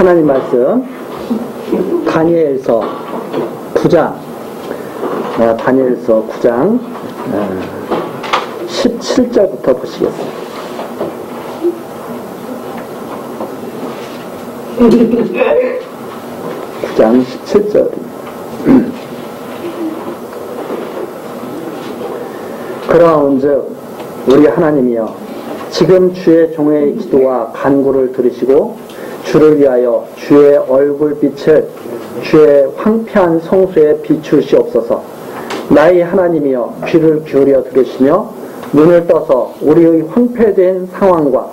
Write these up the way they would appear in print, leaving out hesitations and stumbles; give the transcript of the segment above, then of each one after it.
하나님 말씀 다니엘서 9장 다니엘서 9장 17절부터 보시겠습니다. 9장 17절. 그러온즉 우리 하나님이여 지금 주의 종의 기도와 간구를 들으시고 주를 위하여 주의 얼굴빛을 주의 황폐한 성소에 비추시옵소서. 나의 하나님이여 귀를 기울여 들으시며 눈을 떠서 우리의 황폐된 상황과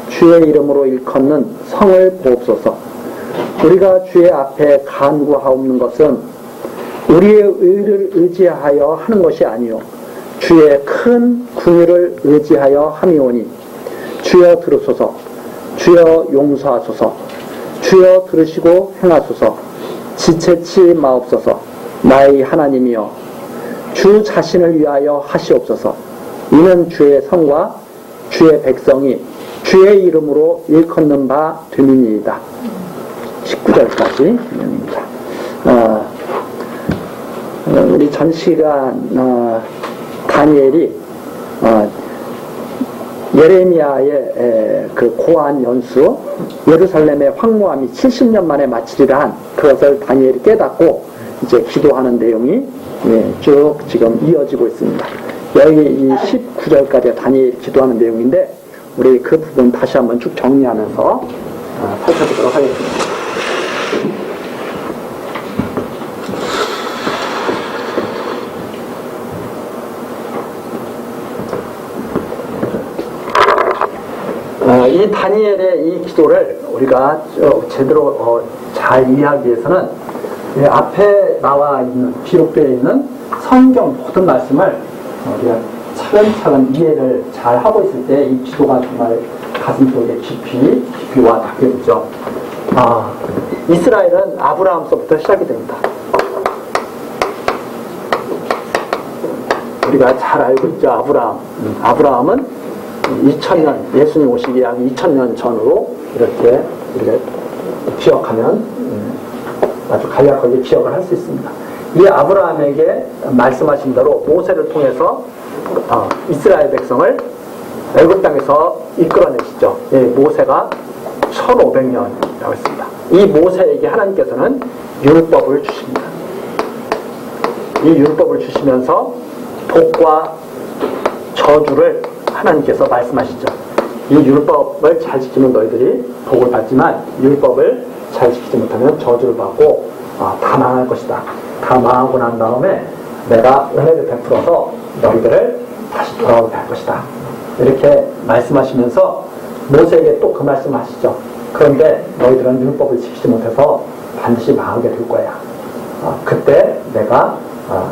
주의 이름으로 일컫는 성을 보옵소서. 우리가 주의 앞에 간구하옵는 것은 우리의 의를 의지하여 하는 것이 아니요 주의 큰 궁유를 의지하여 함이오니 주여 들으소서. 주여 용서하소서. 주여 들으시고 행하소서. 지체치 마옵소서. 나의 하나님이여 주 자신을 위하여 하시옵소서. 이는 주의 성과 주의 백성이 주의 이름으로 일컫는 바 됨이니이다. 19절까지 내용입니다. 우리 전 시간 다니엘이 예레미야의 그 고한 연수, 예루살렘의 황무함이 70년 만에 마치리라 한 그것을 다니엘이 깨닫고 이제 기도하는 내용이 쭉 지금 이어지고 있습니다. 여기 이 19절까지 다니엘이 기도하는 내용인데 우리 그 부분 다시 한번 쭉 정리하면서 살펴보도록 하겠습니다. 이 다니엘의 이 기도를 우리가 제대로 잘 이해하기 위해서는 앞에 나와 있는, 기록되어 있는 성경 모든 말씀을 우리가 차근차근 이해를 잘 하고 있을 때 이 기도가 정말 가슴속에 깊이 와 닿게 되죠. 이스라엘은 아브라함서부터 시작이 됩니다. 우리가 잘 알고 있죠. 아브라함은 2000년, 예수님 오시기 약 2000년 전으로 이렇게 기억하면 아주 간략하게 기억을 할 수 있습니다. 이 아브라함에게 말씀하신 대로 모세를 통해서 이스라엘 백성을 애굽 땅에서 이끌어내시죠. 모세가 1500년이라고 했습니다. 이 모세에게 하나님께서는 율법을 주십니다. 이 율법을 주시면서 복과 저주를 하나님께서 말씀하시죠. 이 율법을 잘 지키면 너희들이 복을 받지만 율법을 잘 지키지 못하면 저주를 받고 다 망할 것이다. 다 망하고 난 다음에 내가 은혜를 베풀어서 너희들을 다시 돌아오게 할 것이다. 이렇게 말씀하시면서 모세에게 또 그 말씀을 하시죠. 그런데 너희들은 율법을 지키지 못해서 반드시 망하게 될 거야. 그때 내가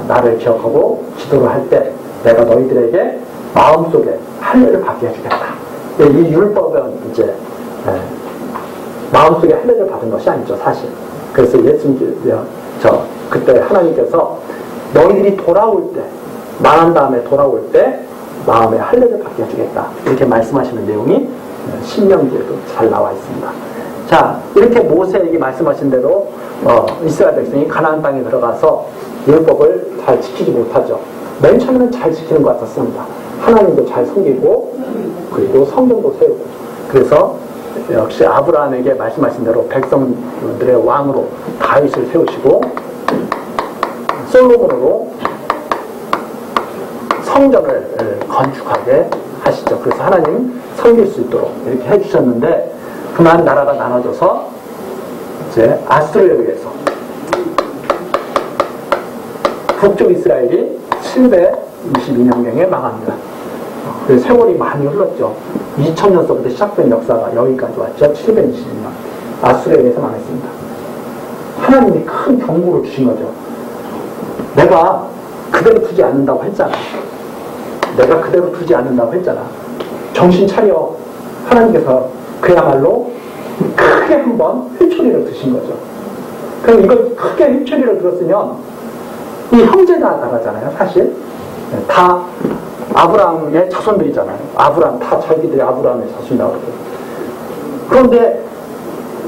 나를 기억하고 기도를 할 때 내가 너희들에게 마음속에 할례를 받게 해주겠다. 이 율법은 이제 마음속에 할례를 받은 것이 아니죠, 사실. 그래서 그때 하나님께서 너희들이 돌아올 때, 망한 다음에 돌아올 때 마음에 할례를 받게 해주겠다. 이렇게 말씀하시는 내용이 신명기에도 잘 나와 있습니다. 자, 이렇게 모세에게 말씀하신 대로 이스라엘 백성이 가나안 땅에 들어가서 율법을 잘 지키지 못하죠. 맨 처음에는 잘 지키는 것 같았습니다. 하나님도 잘 섬기고 그리고 성경도 세우고 그래서 역시 아브라함에게 말씀하신 대로 백성들의 왕으로 다윗을 세우시고 솔로몬으로 성전을 건축하게 하시죠. 그래서 하나님 섬길 수 있도록 이렇게 해주셨는데 그만 나라가 나눠져서 이제 아수르에 의해서 북쪽 이스라엘이 722년경에 망합니다. 그래서 세월이 많이 흘렀죠. 2000년서부터 시작된 역사가 여기까지 왔죠. 720년. 아수르에 의해서 망했습니다. 하나님이 큰 경고를 주신 거죠. 내가 그대로 두지 않는다고 했잖아. 내가 그대로 두지 않는다고 했잖아. 정신 차려. 하나님께서 그야말로 크게 한번 회초리를 드신 거죠. 그럼 이걸 크게 회초리를 들었으면 이 형제가 나라잖아요, 사실. 다 아브라함의 자손들이잖아요. 다 자기들이 아브라함의 자손이라고 그러고. 그런데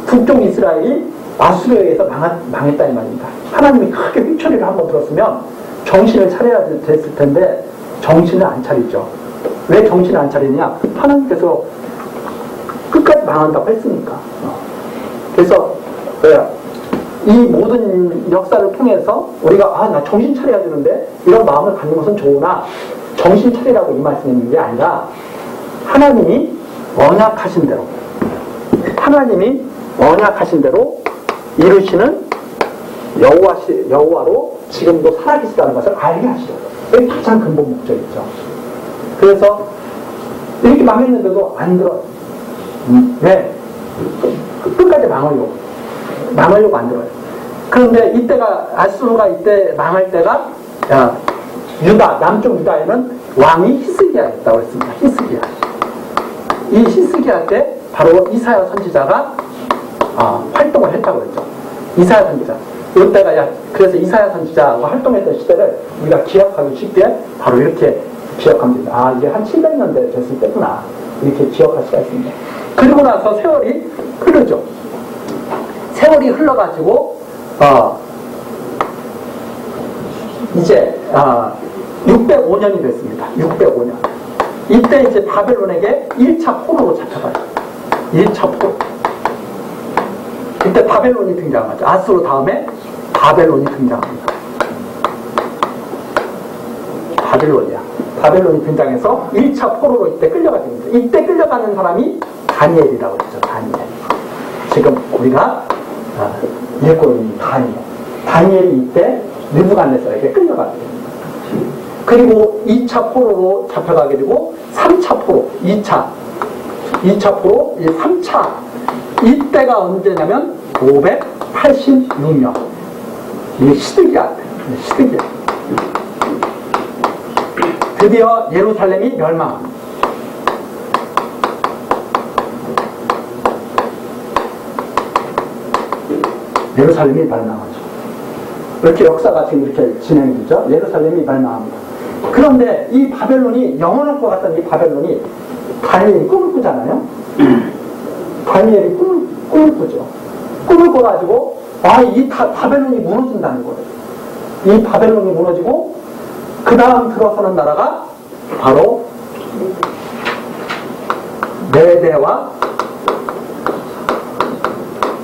북쪽 이스라엘이 아수르에 의해서 망했다 이 말입니다. 하나님이 크게 휘처리를 한번 들었으면 정신을 차려야 됐을 텐데 정신을 안 차리죠. 왜 정신을 안 차리냐? 하나님께서 끝까지 망한다고 했으니까. 그래서 이 모든 역사를 통해서 우리가 나 정신 차려야 되는데 이런 마음을 갖는 것은 좋으나 정신 차리라고 이 말씀이 있는 게 아니라 하나님이 언약하신 대로 이루시는 여호와로 지금도 살아계시다는 것을 알게 하시려고. 이게 가장 근본 목적이죠. 그래서 이렇게 망했는데도 안 들어요. 왜? 끝까지 망하려고 안 들어요. 그런데 이때가 아수르가 이때 망할 때가 유다, 남쪽 유다에는 왕이 히스기야였다고 했습니다. 이 히스기야 때 바로 이사야 선지자가 활동을 했다고 했죠. 이사야 선지자. 이때가 그래서 이사야 선지자가 활동했던 시대를 우리가 기억하기 쉽게 바로 이렇게 기억하면 됩니다. 이게 한 700년대 됐을 때구나. 이렇게 기억할 수가 있습니다. 그리고 나서 세월이 흐르죠. 세월이 흘러가지고 이제 605년이 됐습니다. 605년. 이때 이제 바벨론에게 1차 포로로 잡혀가요. 1차 포로. 이때 바벨론이 등장하죠. 아수르 다음에 바벨론이 등장합니다. 바벨론이 등장해서 1차 포로로 이때 끌려가게 됩니다. 이때 끌려가는 사람이 다니엘이라고 했죠. 다니엘. 지금 우리가 읽고 있는 다니엘이 이때 느부갓네살에게 끌려가게 됩니다. 그리고 2차 포로로 잡혀가게 되고 3차 포로, 2차 포로, 3차 이때가 언제냐면 586년 이 시드기야 드디어 예루살렘이 멸망합니다. 예루살렘이 멸망하죠. 이렇게 역사가 지금 이렇게 진행되죠. 예루살렘이 멸망합니다. 그런데 이 바벨론이 영원할 것 같던 이 바벨론이 다니엘이 꿈을 꾸잖아요. 다니엘이 꿈을 꾸죠. 꿈을 꿔가지고 이 바벨론이 무너진다는 거예요. 이 바벨론이 무너지고 그 다음 들어서는 나라가 바로 메대와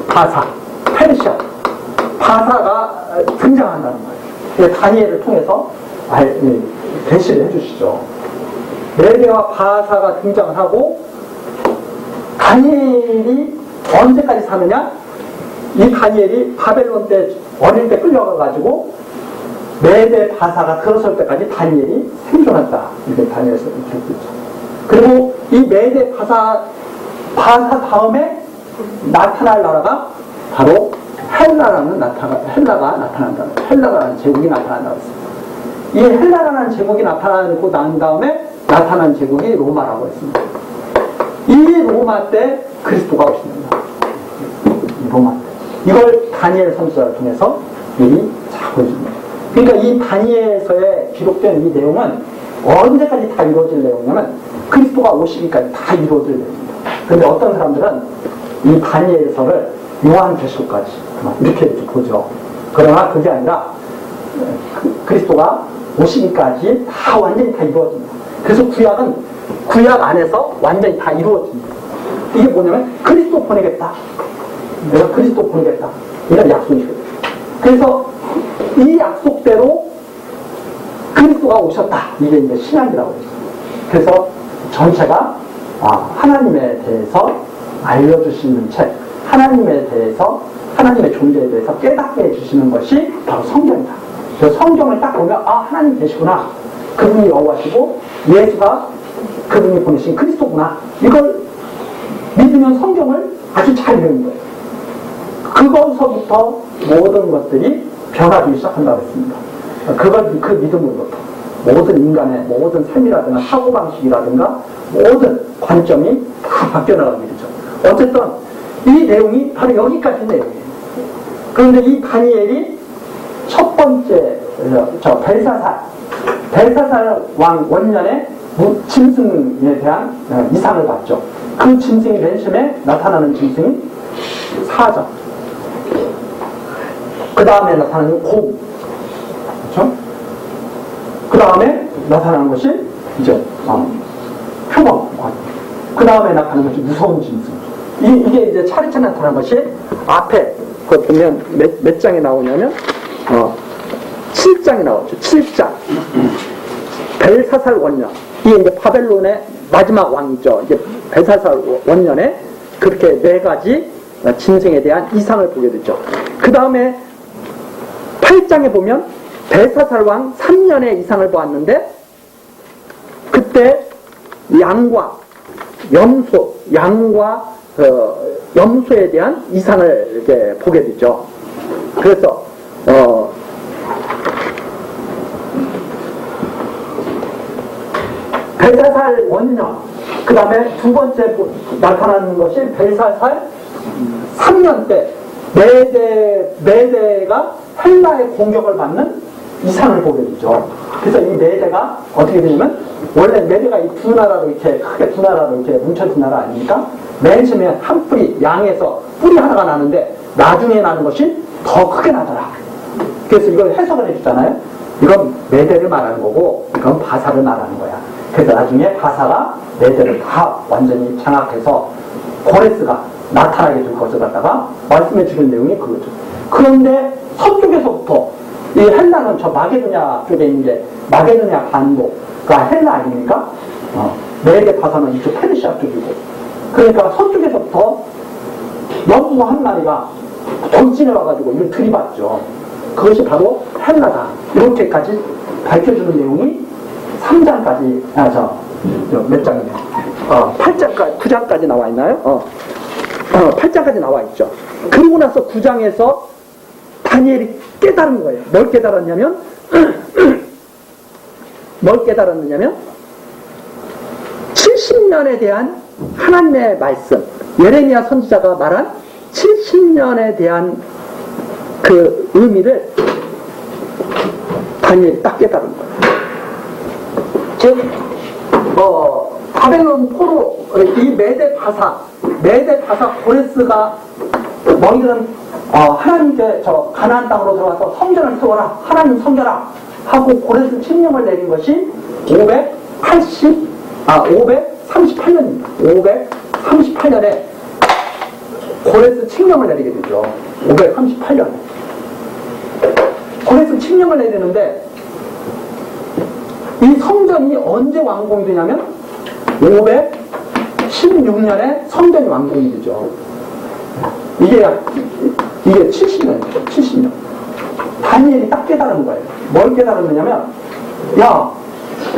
바사, 페르시아, 바사가 등장한다는 거예요. 다니엘을 통해서 계시를 해주시죠. 메대와 바사가 등장을 하고 다니엘이 언제까지 사느냐? 이 다니엘이 바벨론 때 어릴 때 끌려가가지고 메대 바사가 들어설 때까지 다니엘이 생존했다. 이렇게 다니엘에서 기록되어 있죠. 그리고 이 메대 바사 다음에 나타날 나라가 바로 헬라라는 헬라라는 제국이 나타난다고 했습니다. 이 헬라라는 제국이 나타나고 난 다음에 나타난 제국이 로마라고 했습니다. 이 로마 때 그리스도가 오십니다. 로마 때. 이걸 다니엘 선지자를 통해서 미리 잘 보여줍니다. 그러니까 이 다니엘서에 기록된 이 내용은 언제까지 다 이루어질 내용이냐면 그리스도가 오시기까지 다 이루어질 내용입니다. 그런데 어떤 사람들은 이 다니엘서를 요한계시록까지 이렇게 보죠. 그러나 그게 아니라 그리스도가 오시기까지 다 완전히 다 이루어집니다. 그래서 구약은 구약 안에서 완전히 다 이루어집니다. 이게 뭐냐면 그리스도 보내겠다. 내가 그리스도 보내겠다. 이런 약속이거든요. 그래서 이 약속대로 그리스도가 오셨다. 이게 이제 신약이라고 했어요. 그래서 전체가 하나님에 대해서 알려주시는 책, 하나님에 대해서, 하나님의 존재에 대해서 깨닫게 해주시는 것이 바로 성경이다. 그래서 성경을 딱 보면 하나님 계시구나. 그분이 여호와시고 예수가 그분이 보내신 그리스도구나. 이걸 믿으면 성경을 아주 잘 읽는 거예요. 그거서부터 모든 것들이 변화되기 시작한다고 했습니다. 그 믿음으로부터 모든 인간의 모든 삶이라든가 사고방식이라든가 모든 관점이 다 바뀌어나가게 되죠. 어쨌든 이 내용이 바로 여기까지 내용이에요. 그런데 이 다니엘이 첫 번째 벨사살 왕 원년에 짐승에 대한 이상을 봤죠. 그 짐승이 맨 처음에 나타나는 짐승이 사자. 그 다음에 나타나는 곰. 그렇죠? 그 다음에 나타나는 것이 이제 표범. 그 다음에 나타나는 것이 무서운 짐승. 이게 이제 차례차례 나타나는 것이 앞에 그 보면 몇 장에 나오냐면 7장에 나오죠. 7장. 벨사살 원년. 이게 이제 바벨론의 마지막 왕이죠. 이제 벨사살 원년에 그렇게 4가지 짐승에 대한 이상을 보게 되죠. 그 다음에 8장에 보면 벨사살 왕 3년의 이상을 보았는데 그때 양과 염소, 양과 염소에 대한 이상을 이렇게 보게 되죠. 그래서 벨사살 원년, 그 다음에 두 번째 나타나는 것이 벨사살 3년 때 메대가 헬라의 공격을 받는 이상을 보게 되죠. 그래서 이 메대가 어떻게 되냐면 원래 메대가 이 두 나라로 이렇게 크게 두 나라로 이렇게 뭉쳐진 나라 아닙니까? 맨 처음에 한 뿌리 양에서 뿌리 하나가 나는데 나중에 나는 것이 더 크게 나더라. 그래서 이걸 해석을 해주잖아요. 이건 메대를 말하는 거고 이건 바사를 말하는 거야. 그래서 나중에 바사가 메대를 다 완전히 장악해서 고레스가 나타나게 될 것을 갖다가 말씀해 주는 내용이 그거죠. 그런데 서쪽에서부터 이 헬라는 저 마게도냐 쪽에 있는 게 마게도냐 반도가 헬라 아닙니까? 메대 바사는 이쪽 페르시아 쪽이고 그러니까 서쪽에서부터 염소 한 마리가 돌진해 와가지고 이걸 들이받죠. 그것이 바로 헬라다. 이렇게까지 밝혀주는 내용이 3장까지, 몇 장이냐. 8장까지, 9장까지 나와 있나요? 8장까지 나와 있죠. 그러고 나서 9장에서 다니엘이 깨달은 거예요. 뭘 깨달았냐면, 뭘 깨달았느냐면, 70년에 대한 하나님의 말씀, 예레미야 선지자가 말한 70년에 대한 그 의미를 다니엘이 딱 깨달은 거예요. 즉, 바벨론 포로, 이 메대 바사 고레스가 너희들은 하나님께 저 가나안 땅으로 들어가서 성전을 세워라, 하나님 섬겨라 하고 고레스 칙령을 내린 것이 538년입니다. 538년에 고레스 칙령을 내리게 되죠. 538년에. 고레스 칙령을 내리는데 이 성전이 언제 완공이 되냐면 516년에 성전이 완공이 되죠. 이게 70년이죠. 70년. 다니엘이 딱 깨달은 거예요. 뭘 깨달았느냐면 야,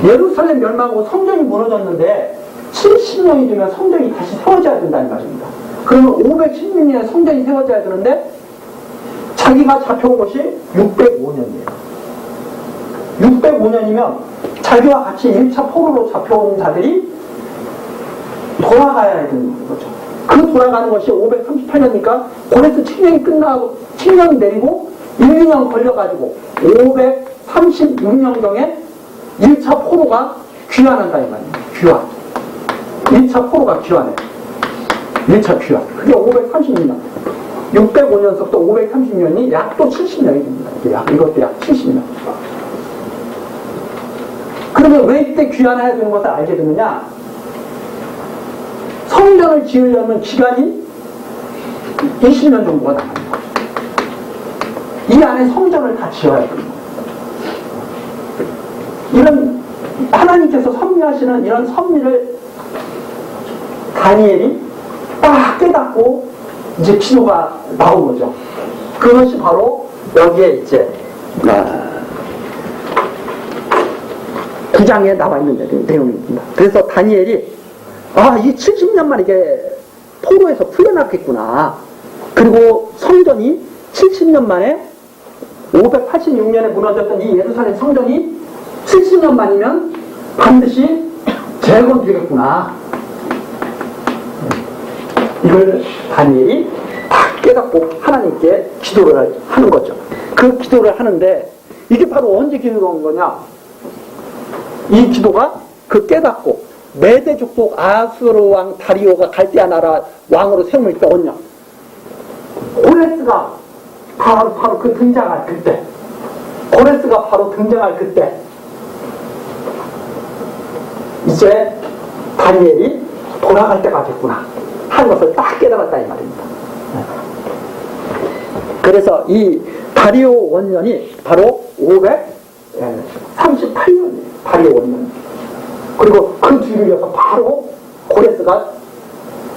예루살렘 멸망하고 성전이 무너졌는데 70년이 되면 성전이 다시 세워져야 된다는 말입니다. 그러면 516년에 성전이 세워져야 되는데 자기가 잡혀온 것이 605년이에요. 605년이면 자기와 같이 1차 포로로 잡혀온 자들이 돌아가야 되는 거죠. 그 돌아가는 것이 538년이니까 고레스 칙령이 끝나고 칙령 내리고 1, 2년 걸려가지고 536년경에 1차 포로가 귀환한다 이 말이에요. 귀환. 1차 포로가 귀환해. 1차 귀환. 그게 536년. 605년서부터 536년이 약 또 70년이 됩니다. 이것도 약 70년. 그러면 왜 이때 귀환해야 되는 것을 알게 되느냐? 성전을 지으려면 기간이 20년 정도가 나갑니다. 이 안에 성전을 다 지어야 됩니다. 이런 하나님께서 섭리하시는 이런 섭리를 다니엘이 딱 깨닫고 이제 기도가 나온 거죠. 그것이 바로 여기에 이제 9장에 나와 있는 내용입니다. 그래서 다니엘이 이 70년만 이게 포로에서 풀려났겠구나. 그리고 성전이 70년 만에 586년에 무너졌던 이 예루살렘 성전이 70년 만이면 반드시 재건되겠구나. 이걸 다니엘이 딱 깨닫고 하나님께 기도를 하는 거죠. 그 기도를 하는데 이게 바로 언제 기도가 온 거냐? 이 기도가 그 깨닫고 메대 족속 아수르 왕 다리오가 갈대아 나라 왕으로 세움을 때 언년 고레스가 바로 그 등장할 그때, 고레스가 바로 등장할 그때, 이제 다니엘이 돌아갈 때가 됐구나 하는 것을 딱 깨달았다 이 말입니다. 그래서 이 다리오 원년이 바로 538년이에요. 다리오 원년. 그리고 그 뒤를 이어서 바로 고레스가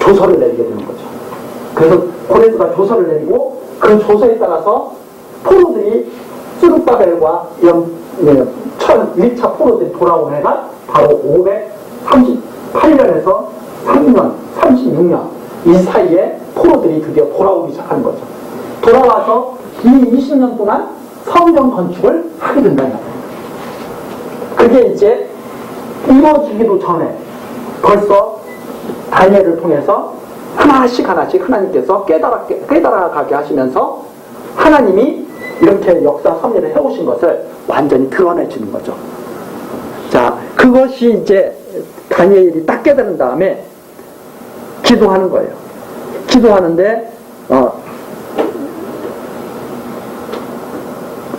조서를 내리게 되는 거죠. 그래서 고레스가 조서를 내리고 그 조서에 따라서 포로들이 스룹바벨과 이런 1차 포로들이 돌아온 해가 바로 538년에서 3년, 36년 이 사이에 포로들이 드디어 돌아오기 시작하는 거죠. 돌아와서 이 20년 동안 성전 건축을 하게 된다는 거예요. 그게 이제 이루어지기도 전에 벌써 다니엘을 통해서 하나씩 하나님께서 깨달아가게 하시면서 하나님이 이렇게 역사 섭리를 해오신 것을 완전히 드러내주는 거죠. 자, 그것이 이제 다니엘이 딱 깨달은 다음에 기도하는 거예요. 기도하는데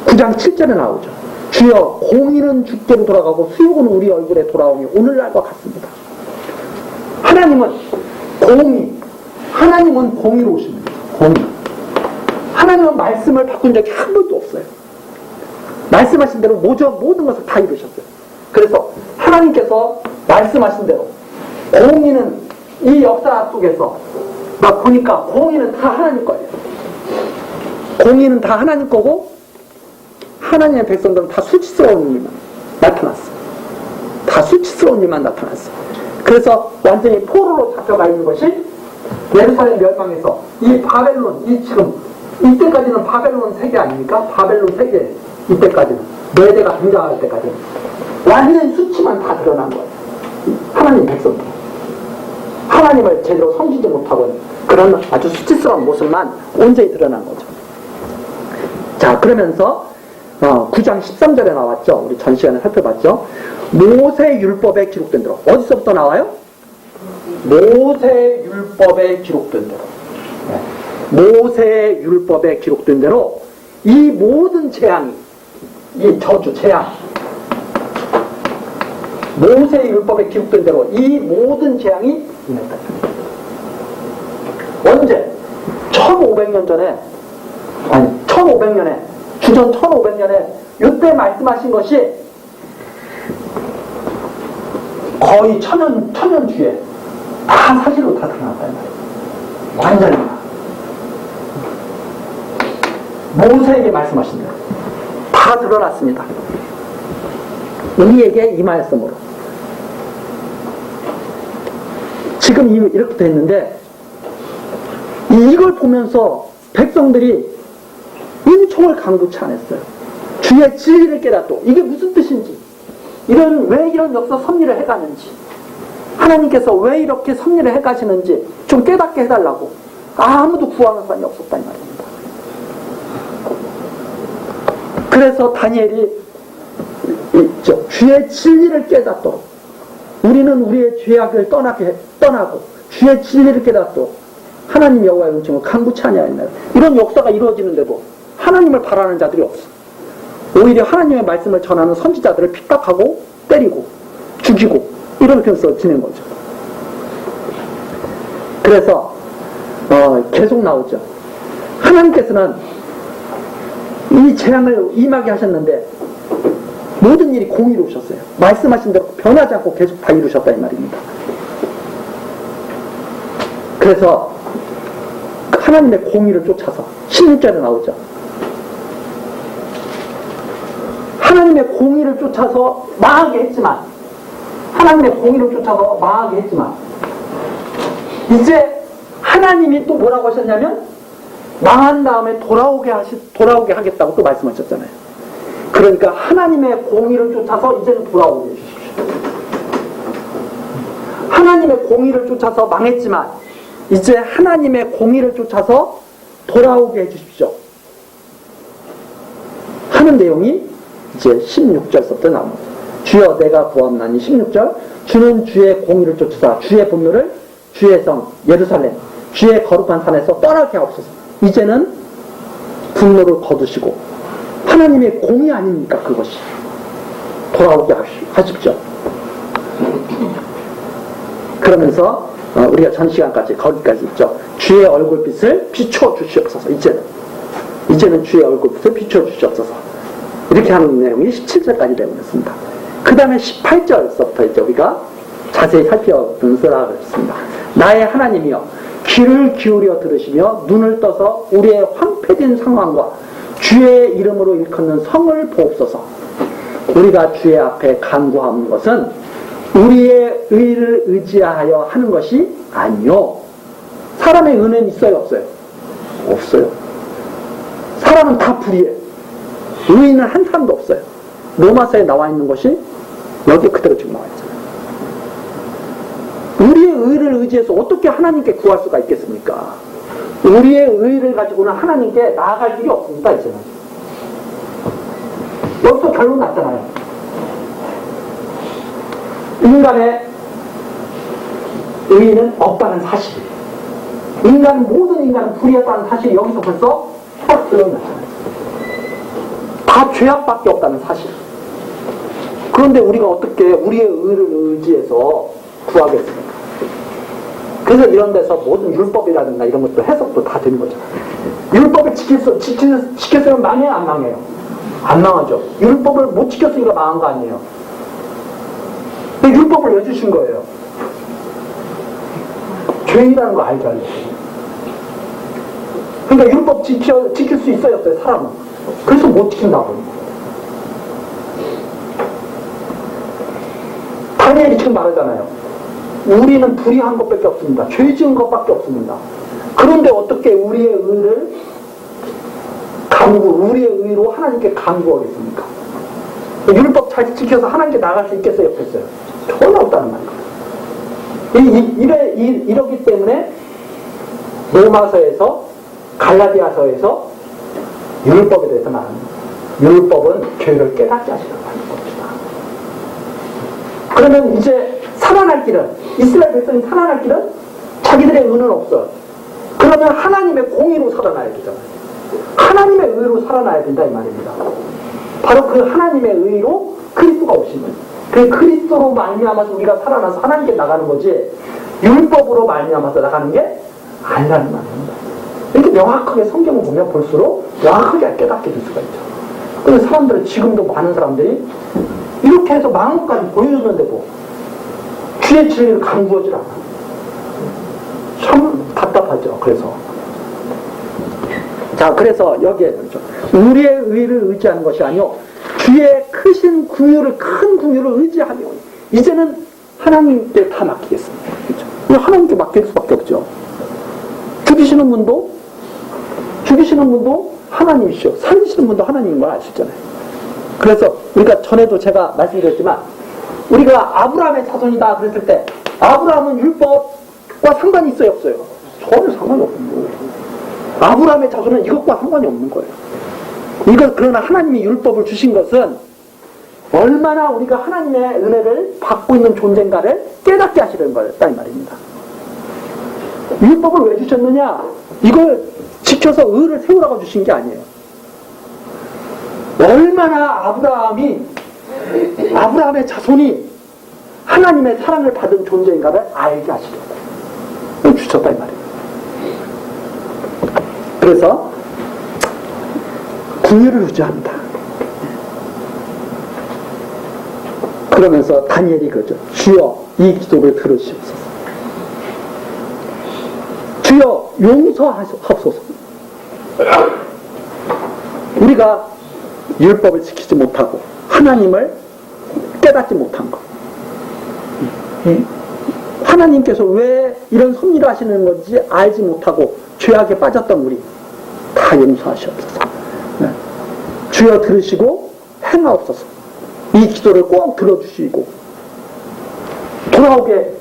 9장 7절에 나오죠. 주여, 공의는 주께로 돌아가고 수욕은 우리 얼굴에 돌아오니 오늘날과 같습니다. 하나님은 공의로우십니다. 공의. 하나님은 말씀을 바꾼 적이 한 번도 없어요. 말씀하신 대로 모든 것을 다 이루셨어요. 그래서 하나님께서 말씀하신 대로 공의는 이 역사 속에서 막 보니까 공의는 다 하나님 거예요. 공의는 다 하나님 거고 하나님의 백성들은 다 수치스러운 일만 나타났어요. 다 수치스러운 일만 나타났어요. 그래서 완전히 포로로 잡혀가 있는 것이 예루살렘 멸망에서 이 바벨론, 지금 이때까지는 바벨론 세계 아닙니까? 바벨론 세계 이때까지는 메대가 등장할 때까지는 완전히 수치만 다 드러난 거예요. 하나님 백성들 하나님을 제대로 섬기지 못하고 그런 아주 수치스러운 모습만 온전히 드러난 거죠. 자, 그러면서 9장 13절에 나왔죠. 우리 전 시간에 살펴봤죠. 모세 율법에 기록된 대로. 어디서부터 나와요? 모세 율법에 기록된 대로. 모세 율법에 기록된 대로 이 모든 재앙이, 이 저주, 재앙, 모세 율법에 기록된 대로 이 모든 재앙이 임했다. 언제? 1500년 전에, 아니 1500년에, 주전 1500년에 이때 말씀하신 것이 거의 천년 뒤에 다 사실로 다 드러났다. 완전히 모세에게 말씀하신 대로 다 드러났습니다. 우리에게 임하였으므로 지금 이렇게 됐는데 이걸 보면서 백성들이 은총을 간구치 않았어요. 주의 진리를 깨닫고 이게 무슨 뜻인지, 왜 이런 역사 섭리를 해가는지, 하나님께서 왜 이렇게 섭리를 해가시는지 좀 깨닫게 해달라고 아무도 구하는 사람이 없었다 이 말입니다. 그래서 다니엘이 주의 진리를 깨닫도록, 우리는 우리의 죄악을 떠나고 주의 진리를 깨닫도록 하나님 여호와의 은총을 간구치 아니하였나요? 이런 역사가 이루어지는데도 하나님을 바라는 자들이 없어. 오히려 하나님의 말씀을 전하는 선지자들을 핍박하고 때리고 죽이고 이러면서 지낸 거죠. 그래서 계속 나오죠. 하나님께서는 이 재앙을 임하게 하셨는데 모든 일이 공의로우셨어요. 말씀하신 대로 변하지 않고 계속 다 이루셨다 이 말입니다. 그래서 하나님의 공의를 쫓아서 16절에 나오죠. 하나님의 공의를 쫓아서 망하게 했지만, 이제 하나님이 또 뭐라고 하셨냐면 망한 다음에 돌아오게 하겠다고 또 말씀하셨잖아요. 그러니까 하나님의 공의를 쫓아서 이제는 돌아오게 해주십시오. 하나님의 공의를 쫓아서 망했지만 이제 하나님의 공의를 쫓아서 돌아오게 해주십시오 하는 내용이 이제 16절부터 나옵니다. 주여 내가 구하옵나니 16절, 주는 주의 공의를 쫓으사 주의 분노를 주의 성 예루살렘 주의 거룩한 산에서 떠나게 하옵소서. 이제는 분노를 거두시고 하나님의 공이 아닙니까 그것이. 돌아오게 하십시오. 그러면서 우리가 전 시간까지 거기까지 있죠. 주의 얼굴빛을 비추어 주시옵소서. 이제는 주의 얼굴빛을 비추어 주시옵소서. 이렇게 하는 내용이 17절까지 되고 있습니다. 그 다음에 18절서부터 이제 우리가 자세히 살펴보면서 그랬습니다. 나의 하나님이여 귀를 기울여 들으시며 눈을 떠서 우리의 황폐된 상황과 주의 이름으로 일컫는 성을 보옵소서. 우리가 주의 앞에 간구하는 것은 우리의 의를 의지하여 하는 것이 아니요. 사람의 은혜는 있어요 없어요? 없어요. 사람은 다 불의해. 의인은 한 사람도 없어요. 로마서에 나와 있는 것이 여기 그대로 지금 나와 있잖아요. 우리의 의를 의지해서 어떻게 하나님께 구할 수가 있겠습니까? 우리의 의를 가지고는 하나님께 나아갈 일이 없습니다. 이제는 여기서 결론 났잖아요. 인간의 의의는 없다는 사실, 모든 인간은 불의하다는 사실이 여기서 벌써 딱 드러났잖아요. 다 죄악밖에 없다는 사실. 그런데 우리가 어떻게 우리의 의를 의지해서 구하겠습니까? 그래서 이런 데서 모든 율법이라든가 이런 것도 해석도 다 되는 거죠. 율법을 지켰으면 망해요 안 망해요? 안 망하죠. 율법을 못 지켰으니까 망한 거 아니에요. 율법을 왜 주신 거예요? 죄인이라는 거 알죠? 그러니까 율법 지킬 수 있어야 없어요, 사람은. 그래서 못 지킨다고. 다니엘이 지금 말하잖아요. 우리는 불의한 것밖에 없습니다. 죄 지은 것밖에 없습니다. 그런데 어떻게 우리의 의로 하나님께 간구하겠습니까? 율법 잘 지켜서 하나님께 나갈 수 있겠어요, 없겠어요? 전혀 없다는 말이에요. 이러기 때문에 로마서에서 갈라디아서에서 율법에 대해서 말합니다. 율법은 죄를 깨닫게 하시는 겁니다. 그러면 이제 살아날 길은, 이스라엘 백성이 살아날 길은 자기들의 의는 없어요. 그러면 하나님의 공의로 살아나야 되잖아요. 하나님의 의로 살아나야 된다 이 말입니다. 바로 그 하나님의 의로 그리스도가 오시는, 그 그리스도로 말미암아서 우리가 살아나서 하나님께 나가는 거지 율법으로 말미암아서 나가는 게 아니라는 말입니다. 이렇게 명확하게 성경을 보면 볼수록 명확하게 깨닫게 될 수가 있죠. 그런데 사람들은, 지금도 많은 사람들이 이렇게 해서 망한 것까지 보여줬는데도 주의 진리를 강구하지 않아. 참 답답하죠. 그래서 여기에 그렇죠. 우리의 의를 의지하는 것이 아니요 주의 크신 큰 궁유를 의지하며 이제는 하나님께 다 맡기겠습니다. 그렇죠? 하나님께 맡길 수밖에 없죠. 죽이시는 분도 하나님이시오. 살리시는 분도 하나님인 걸 아시잖아요. 그래서 우리가 전에도 제가 말씀드렸지만 우리가 아브라함의 자손이다 그랬을 때 아브라함은 율법과 상관이 있어요 없어요? 전혀 상관이 없는 거예요. 아브라함의 자손은 이것과 상관이 없는 거예요. 그러나 하나님이 율법을 주신 것은 얼마나 우리가 하나님의 은혜를 받고 있는 존재인가를 깨닫게 하시는 거였다 이 말입니다. 율법을 왜 주셨느냐? 이걸 지켜서 의를 세우라고 주신 게 아니에요. 얼마나 아브라함의 자손이 하나님의 사랑을 받은 존재인가를 알게 하시려고 주셨다 이 말이에요. 그래서 궁유를 의지합니다. 그러면서 다니엘이 그러죠. 주여 이 기도를 들으시옵소서. 주여 용서하옵소서. 우리가 율법을 지키지 못하고 하나님을 깨닫지 못한 것, 하나님께서 왜 이런 섭리를 하시는 건지 알지 못하고 죄악에 빠졌던 우리 다 용서하시옵소서. 주여 들으시고 행하옵소서. 이 기도를 꼭 들어주시고 돌아오게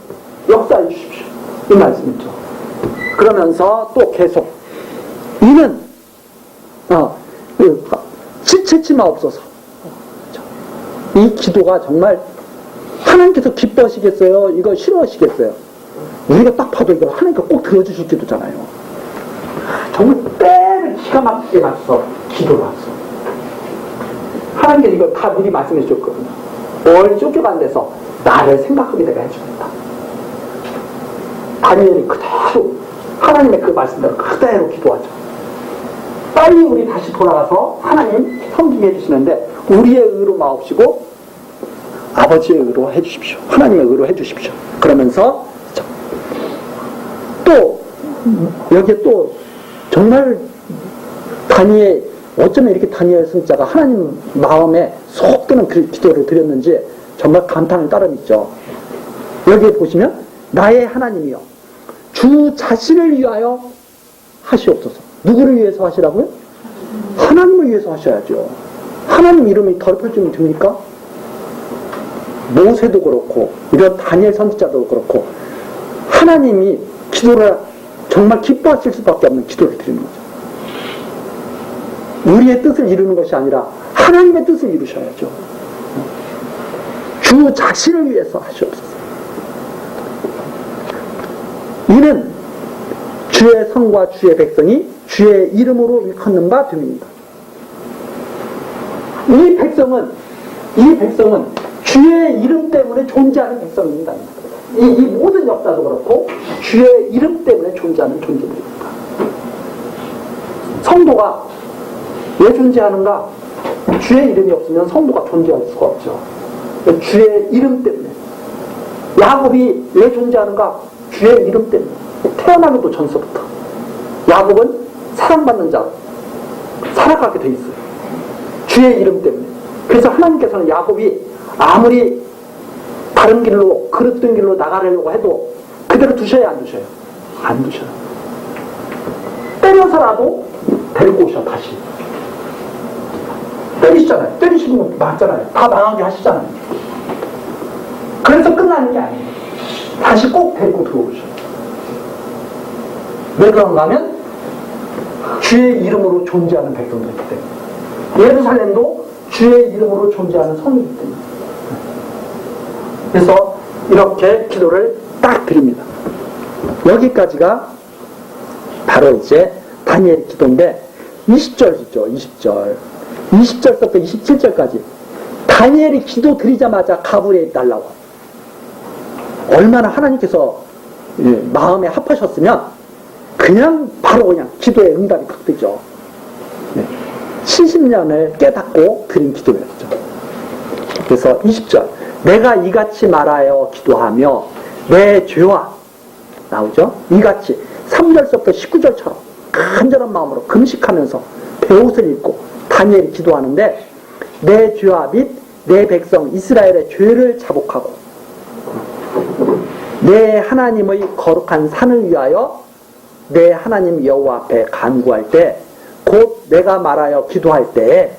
역사해 주십시오. 이 말씀이죠. 그러면서 또 계속 이는 지체치 마옵소서. 이 기도가 정말 하나님께서 기뻐하시겠어요? 이거 싫어하시겠어요? 우리가 딱 봐도 이거 하나님께 꼭 들어주실 기도잖아요. 정말 때를 기가 막히게 맞춰서 기도를 왔어. 하나님께 이거 다 미리 말씀해 주셨거든요. 뭘 쫓겨간 데서 나를 생각하게 되게 해주겠다. 다니엘이 그대로 하나님의 그 말씀대로 그대로 기도하죠. 빨리 우리 다시 돌아가서 하나님 섬기게 해주시는데 우리의 의로 마옵시고 아버지의 의로 해주십시오. 하나님의 의로 해주십시오. 그러면서 또 여기에 또 정말 다니엘 어쩌면 이렇게 다니엘 선지자가 하나님 마음에 속 드는 그 기도를 드렸는지 정말 감탄을 따름있죠. 여기에 보시면 나의 하나님이여 주 자신을 위하여 하시옵소서. 누구를 위해서 하시라고요? 하나님을 위해서 하셔야죠. 하나님 이름이 더럽혀지면 됩니까? 모세도 그렇고 이런 다니엘 선지자도 그렇고 하나님이 기도를 정말 기뻐하실 수밖에 없는 기도를 드리는 거죠. 우리의 뜻을 이루는 것이 아니라 하나님의 뜻을 이루셔야죠. 주 자신을 위해서 하시옵소서. 이는 주의 성과 주의 백성이 주의 이름으로 일컫는 바 됨입니다. 이 백성은 주의 이름 때문에 존재하는 백성입니다. 이 모든 역사도 그렇고 주의 이름 때문에 존재하는 존재들입니다. 성도가 왜 존재하는가? 주의 이름이 없으면 성도가 존재할 수가 없죠. 주의 이름 때문에. 야곱이 왜 존재하는가? 주의 이름 때문에. 태어나기도 전서부터 야곱은 사랑받는 자로 살아가게 돼 있어요. 주의 이름 때문에. 그래서 하나님께서는 야곱이 아무리 다른 길로 그릇된 길로 나가려고 해도 그대로 두셔야 안 두셔요? 안 두셔요. 때려서라도 데리고 오셔 다시. 때리시잖아요. 때리시면 맞잖아요. 다 망하게 하시잖아요. 그래서 끝나는 게 아니에요. 다시 꼭 데리고 들어오셔요. 왜 그런가 하면 주의 이름으로 존재하는 백성들이기 때문에. 예루살렘도 주의 이름으로 존재하는 성이기 때문에. 그래서 이렇게 기도를 딱 드립니다. 여기까지가 바로 이제 다니엘의 기도인데 20절이죠. 20절부터 27절까지 다니엘이 기도 드리자마자 가브리엘이 날라와. 얼마나 하나님께서 마음에 합하셨으면 그냥 바로 그냥 기도의 응답이 딱 되죠. 70년을 깨닫고 드린 기도였죠. 그래서 20절 내가 이같이 말하여 기도하며 내 죄와 나오죠. 이같이 3절부터 19절처럼 간절한 마음으로 금식하면서 베옷을 입고 다니엘이 기도하는데 내 죄와 및 내 백성 이스라엘의 죄를 자복하고 내 하나님의 거룩한 산을 위하여 내 하나님 여호와 앞에 간구할 때 곧 내가 말하여 기도할 때에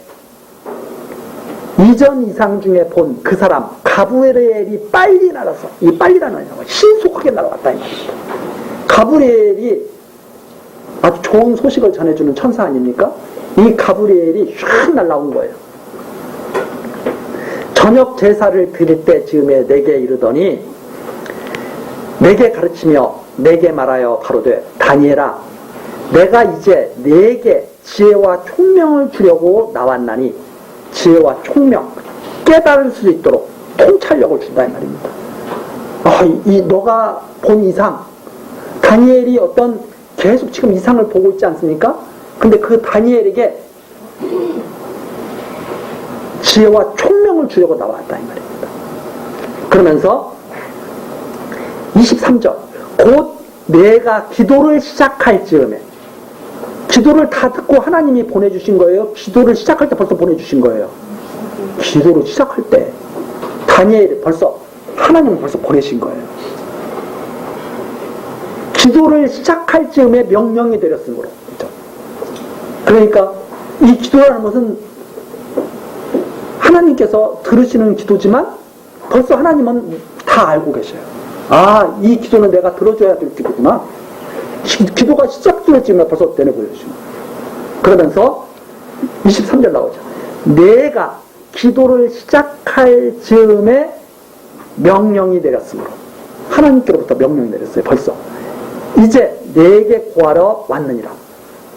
이전 이상 중에 본 그 사람 가브리엘이 빨리 날아서 이 빨리라는 거 신속하게 날아왔다 이 말입니다. 가브리엘이 아주 좋은 소식을 전해주는 천사 아닙니까? 이 가브리엘이 휙 날아온 거예요. 저녁 제사를 드릴 때 즈음에 내게 이르더니 내게 가르치며 내게 말하여 가로되 다니엘아 내가 이제 내게 지혜와 총명을 주려고 나왔나니 지혜와 총명 깨달을 수 있도록 통찰력을 준다 이 말입니다. 너가 본 이상 다니엘이 어떤 계속 지금 이상을 보고 있지 않습니까? 근데 그 다니엘에게 지혜와 총명을 주려고 나왔다 이 말입니다. 그러면서 23절 곧 내가 기도를 시작할 즈음에 기도를 다 듣고 하나님이 보내주신 거예요? 기도를 시작할 때 벌써 보내주신 거예요? 기도를 시작할 때 다니엘이 벌써 하나님은 벌써 보내신 거예요. 기도를 시작할 즈음에 명령이 내렸으므로. 그러니까 이 기도라는 것은 하나님께서 들으시는 기도지만 벌써 하나님은 다 알고 계셔요. 이 기도는 내가 들어줘야 될 기도구나. 기도가 시작될 즈음에 벌써 내려보여주시는 거예요. 그러면서 23절 나오죠. 내가 기도를 시작할 즈음에 명령이 내렸으므로 하나님께로부터 명령이 내렸어요. 벌써 이제 내게 구하러 왔느니라.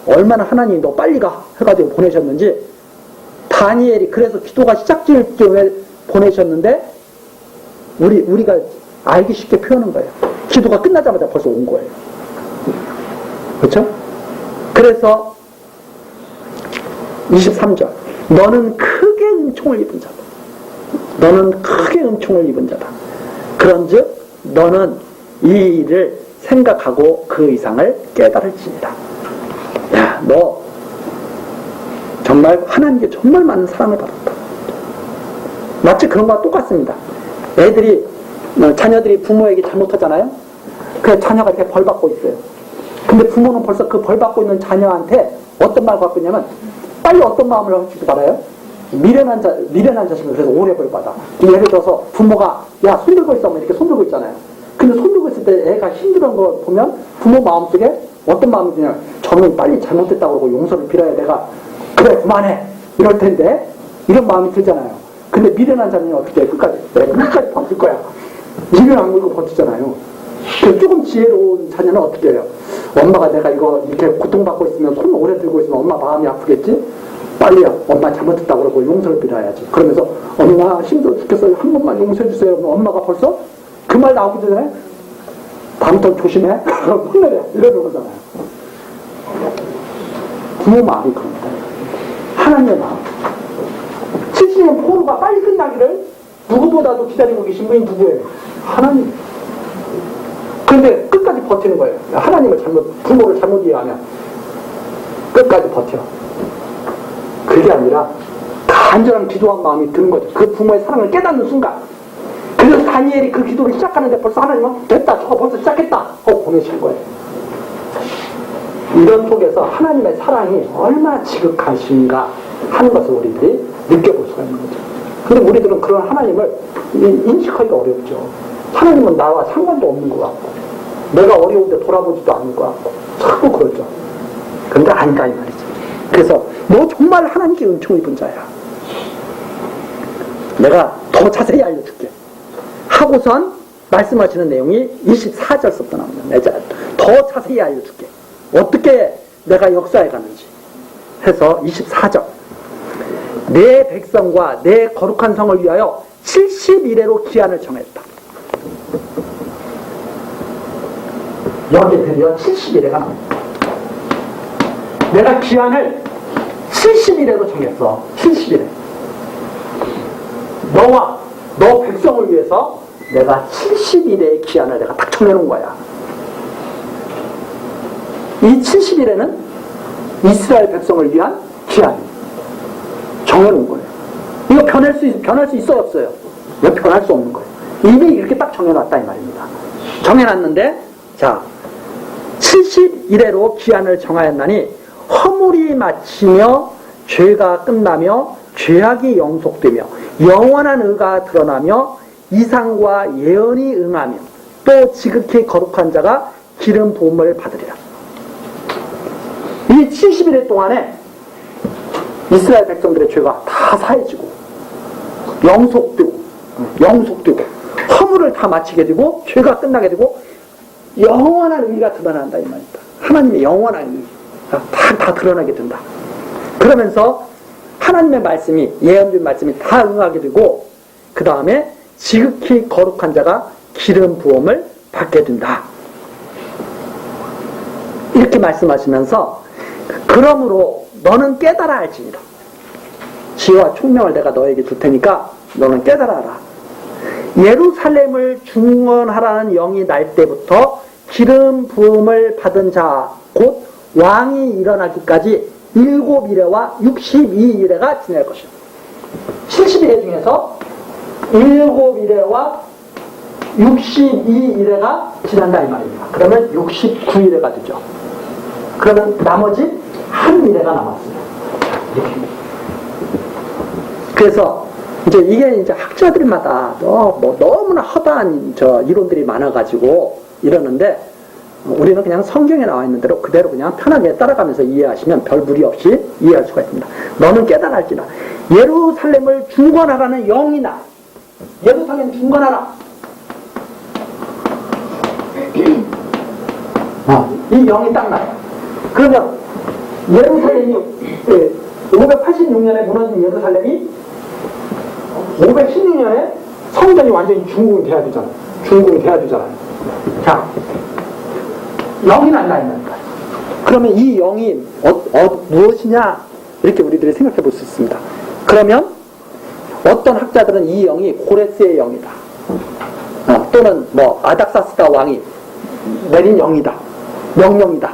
얼마나 하나님이 너 빨리 가 해가지고 보내셨는지, 다니엘이 그래서 기도가 시작될 경우에 보내셨는데 우리가 알기 쉽게 표현한 거예요. 기도가 끝나자마자 벌써 온 거예요. 그렇죠? 그래서 23절, 너는 크게 은총을 입은 자다. 너는 크게 은총을 입은 자다. 그런즉 너는 이 일을 생각하고 그 이상을 깨달을지니라. 야, 너 정말 하나님께 정말 많은 사랑을 받았다. 마치 그런 거와 똑같습니다. 자녀들이 부모에게 잘못하잖아요. 그래서 자녀가 이렇게 벌 받고 있어요. 근데 부모는 벌써 그 벌 받고 있는 자녀한테 어떤 말을 갖고 있냐면, 빨리 어떤 마음을 가지고 받아요? 미련한 자식은 그래서 오래 벌 받아. 예를 들어서 부모가 야 손 들고 있어, 이렇게 손 들고 있잖아요. 근데 손 들고 있을 때 애가 힘든 거 보면 부모 마음속에 어떤 마음이 드냐면, 저는 빨리 잘못했다고 그러고 용서를 빌어야 내가 그래 그만해 이럴 텐데, 이런 마음이 들잖아요. 근데 미련한 자녀는 어떻게 해? 끝까지 버틸 거야. 입을 안 물고 버티잖아요. 조금 지혜로운 자녀는 어떻게 해요? 엄마가 내가 이거 이렇게 고통받고 있으면, 손 오래 들고 있으면 엄마 마음이 아프겠지? 빨리 엄마 잘못했다고 그러고 용서를 빌어야지. 그러면서 엄마 힘들어 죽겠어요, 한 번만 용서해 주세요. 그럼 엄마가 벌써 그 말 나오기 전에 다음부터 조심해 혼내래 이러는 거잖아요. 부모 마음이 그럽니다. 하나님의 마음. 70년 포로가 빨리 끝나기를 누구보다도 기다리고 계신 분이 누구예요? 하나님. 그런데 끝까지 버티는 거예요. 하나님을 부모를 잘못 이해하면 끝까지 버텨. 그게 아니라 간절한 기도한 마음이 드는 거죠. 그 부모의 사랑을 깨닫는 순간. 그래서 다니엘이 그 기도를 시작하는데 벌써 하나님은 됐다, 저거 벌써 시작했다 하고 보내신 거예요. 이런 속에서 하나님의 사랑이 얼마나 지극하신가 하는 것을 우리들이 느껴볼 수가 있는 거죠. 근데 우리들은 그런 하나님을 인식하기가 어렵죠. 하나님은 나와 상관도 없는 것 같고, 내가 어려울 때 돌아보지도 않는 것 같고, 자꾸 그러죠. 그런데 아니다 이 말이죠. 그래서 너 정말 하나님께 은총 입은 자야. 내가 더 자세히 알려줄게 하고선 말씀하시는 내용이 24절부터 나옵니다. 내가 더 자세히 알려줄게. 어떻게 내가 역사해 가는지 해서 24절, 내 백성과 내 거룩한 성을 위하여 70일에로 기한을 정했다. 여기에 드디어 70일에가 나옵니다. 내가 기한을 70일에로 정했어. 70일에 너와 너 백성을 위해서 내가 70일의 기한을 내가 딱 정해놓은 거야. 이 70일에는 이스라엘 백성을 위한 기한 정해놓은 거예요. 이거 변할 수 있어요, 없어요? 이거 변할 수 없는 거예요. 이미 이렇게 딱 정해놨다 이 말입니다. 정해놨는데, 자, 70일에로 기한을 정하였나니 허물이 마치며 죄가 끝나며 죄악이 영속되며 영원한 의가 드러나며 이상과 예언이 응하며 또 지극히 거룩한 자가 기름 부음을 받으리라. 이 70일 동안에 이스라엘 백성들의 죄가 다 사해지고 영속되고 허물을 다 마치게 되고 죄가 끝나게 되고 영원한 의가 드러난다 이 말입니다. 하나님의 영원한 의가 다 드러나게 된다. 그러면서 하나님의 말씀이, 예언된 말씀이 다 응하게 되고, 그 다음에 지극히 거룩한 자가 기름 부음을 받게 된다. 이렇게 말씀하시면서, 그러므로 너는 깨달아 알지니라. 지혜와 총명을 내가 너에게 줄 테니까 너는 깨달아라. 예루살렘을 중건하라는 영이 날 때부터 기름 부음을 받은 자, 곧 왕이 일어나기까지 7일에와 62일에가 지날 것이다. 70일에 중에서 7일에와 62일에가 지난다 이 말입니다. 그러면 69일에가 되죠. 그러면 나머지 한 일에가 남았습니다. 이렇게. 그래서 이게 학자들마다 너무나 허다한 이론들이 많아가지고 이러는데, 우리는 그냥 성경에 나와 있는 대로 그대로 그냥 편하게 따라가면서 이해하시면 별 무리 없이 이해할 수가 있습니다. 너는 깨달을지라. 예루살렘을 중건하라는 영이나, 예루살렘 중건하라. 이 영이 딱 나요. 그러면 예루살렘이 586년에 무너진 예루살렘이 516년에 성전이 완전히 중궁돼야 되잖아요. 중궁돼야 되잖아요. 자, 영이 난다 이 말입니다. 그러면 이 영이 무엇이냐 이렇게 우리들이 생각해 볼 수 있습니다. 그러면 어떤 학자들은 이 영이 고레스의 영이다. 또는 뭐 아닥사스다 왕이 내린 영이다. 명령이다.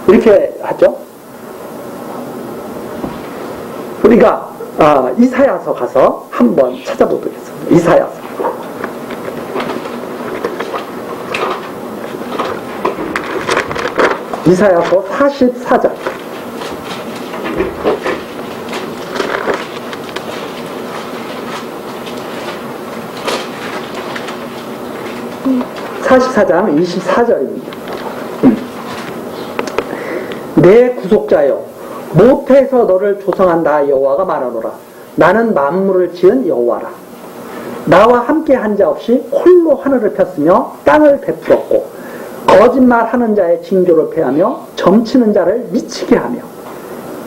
이렇게 하죠. 우리가 이사야서 가서 한번 찾아보도록 하겠습니다. 이사야서. 이사야서 44장. (44장) 24절입니다. 내 구속자여 모태에서 너를 조성한 나 여호와가 말하노라. 나는 만물을 지은 여호와라. 나와 함께 한 자 없이 홀로 하늘을 폈으며 땅을 베풀었고 거짓말하는 자의 징조를 패하며 점치는 자를 미치게 하며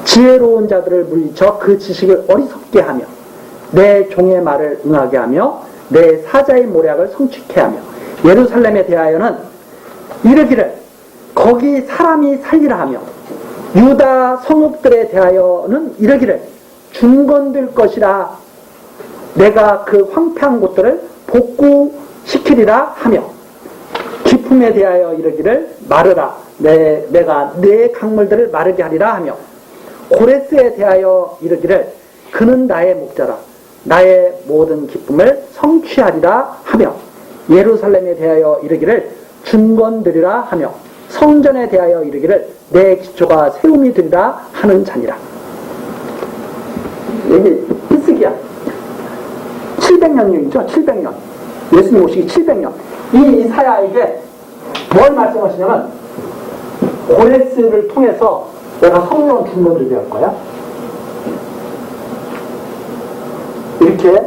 지혜로운 자들을 물리쳐 그 지식을 어리석게 하며 내 종의 말을 응하게 하며 내 사자의 모략을 성취케 하며 예루살렘에 대하여는 이르기를 거기 사람이 살리라 하며 유다 성읍들에 대하여는 이르기를 중건될 것이라 내가 그 황폐한 곳들을 복구시키리라 하며 기품에 대하여 이르기를 마르라 내가 내 강물들을 마르게 하리라 하며 고레스에 대하여 이르기를 그는 나의 목자라 나의 모든 기쁨을 성취하리라 하며 예루살렘에 대하여 이르기를 중건되리라 하며 성전에 대하여 이르기를 내 기초가 세움이 되리라 하는 자니라. 여기 히스기야 700년 얘기죠. 700년 예수님 오시기 700년 이 이사야에게 뭘 말씀하시냐면 고레스를 통해서 내가 성령 중건을 배울 거야 이렇게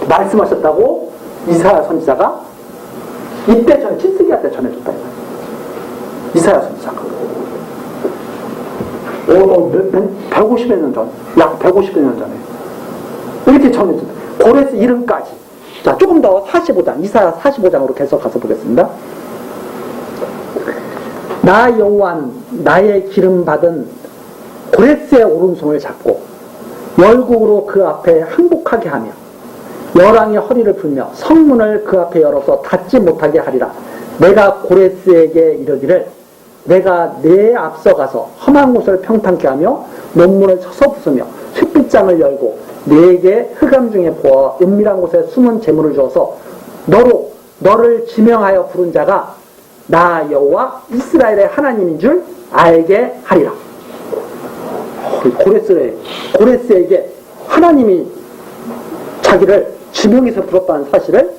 말씀하셨다고 이사야 선지자가 이때 전에 히스기야 때 전해줬다 이사야 선지자가 150여 년 전, 약 150여 년 전에 이렇게 전해줬다. 고레스 이름까지. 자, 조금 더 45장, 이사야 45장으로 계속 가서 보겠습니다. 나 여호와는 나의 기름 받은 고레스의 오른손을 잡고 열국으로 그 앞에 항복하게 하며 열왕의 허리를 풀며 성문을 그 앞에 열어서 닫지 못하게 하리라. 내가 고레스에게 이르기를 내가 내 앞서가서 험한 곳을 평탄케 하며 논문을 쳐서 부수며 쇠빗장을 열고 네게 흑암 중에 보아 은밀한 곳에 숨은 재물을 주어서 너를 지명하여 부른 자가 나 여호와 이스라엘의 하나님인 줄 알게 하리라. 고레스에게 하나님이 자기를 지명해서 불렀다는 사실을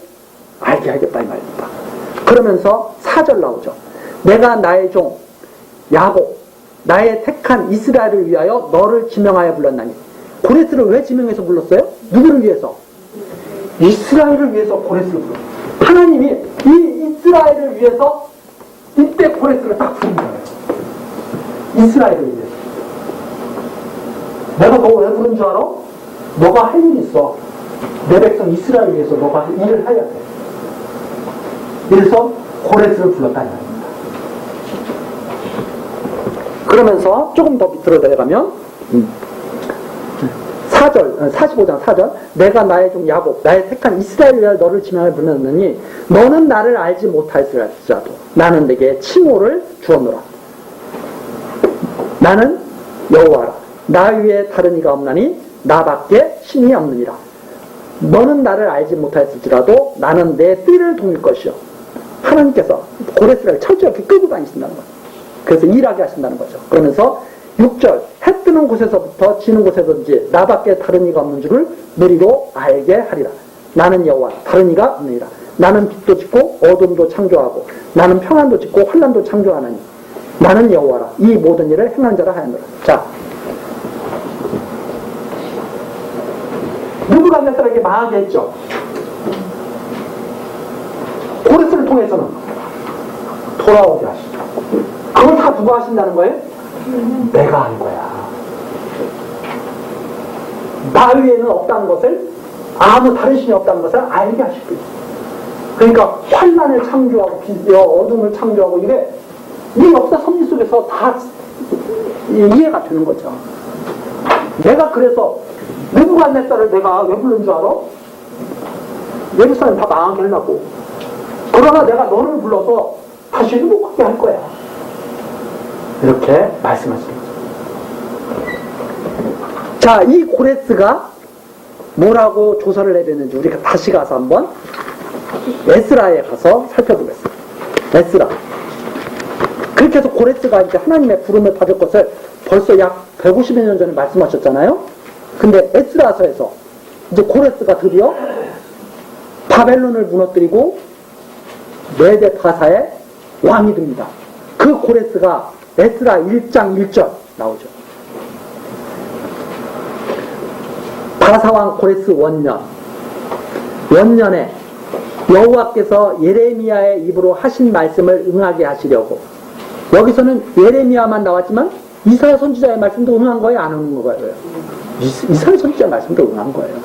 알게 하겠다 이 말입니다. 그러면서 4절 나오죠. 내가 나의 종 야곱 나의 택한 이스라엘을 위하여 너를 지명하여 불렀나니. 고레스를 왜 지명해서 불렀어요? 누구를 위해서? 이스라엘을 위해서 고레스를 불렀어요. 하나님이 이 이스라엘을 위해서 이때 고레스를 딱 부른 거예요. 이스라엘을 위해서. 내가 너 왜 부른 줄 알아? 너가 할 일이 있어. 내 백성 이스라엘을 위해서 너가 일을 해야 돼. 그래서 고레스를 불렀다는 거예요. 그러면서 조금 더 밑으로 내려가면 4절, 45장 4절 내가 나의 종 야곱 나의 택한 이스라엘을 위하여 너를 지명하여 불렀느니 너는 나를 알지 못할지라도 나는 내게 칭호를 주었노라. 나는 여호와라. 나 위에 다른 이가 없나니 나밖에 신이 없느니라. 너는 나를 알지 못할지라도 나는 내 띠를 돕을 것이요. 하나님께서 고레스를 철저하게 끌고 다니신다는 거예요. 그래서 일하게 하신다는 거죠. 그러면서 6절 해 뜨는 곳에서부터 지는 곳에서든지 나밖에 다른 이가 없는 줄을 누리로 알게 하리라. 나는 여호와 다른 이가 없느니라. 나는 빛도 짓고 어둠도 창조하고 나는 평안도 짓고 환난도 창조하나니 나는 여호와라. 이 모든 일을 행하는 자라 하였노라. 자, 느부갓네살에게 망하게 했죠. 고레스를 통해서는 돌아오게 하시죠. 그걸 다 누가 하신다는 거예요? 내가 한 거야. 나 위에는 없다는 것을, 아무 다른 신이 없다는 것을 알게 하시고 있어요. 그러니까 환난을 창조하고 어둠을 창조하고 이 역사 섭리 속에서 다 이해가 되는 거죠. 내가 그래서 느부갓네살을 내가 왜 부른 줄 알아? 예루살렘 다 망하게 하려고. 그러나 내가 너를 불러서 다시 회복하게 할 거야. 이렇게 말씀하시는 거죠. 자, 이 고레스가 뭐라고 조사를 내렸는지 우리가 다시 가서 한번 에스라에 가서 살펴보겠습니다. 에스라. 그렇게 해서 고레스가 이제 하나님의 부름을 받을 것을 벌써 약 150여 년 전에 말씀하셨잖아요. 근데 에스라서에서 이제 고레스가 드디어 바벨론을 무너뜨리고 메데 파사의 왕이 됩니다. 그 고레스가 에스라 1장 1절 나오죠. 바사왕 고레스 원년에 여호와께서 예레미야의 입으로 하신 말씀을 응하게 하시려고. 여기서는 예레미야만 나왔지만 이사야 선지자의 말씀도 응한 거예요, 안 응한 거예요? 이사야 선지자의 말씀도 응한 거예요.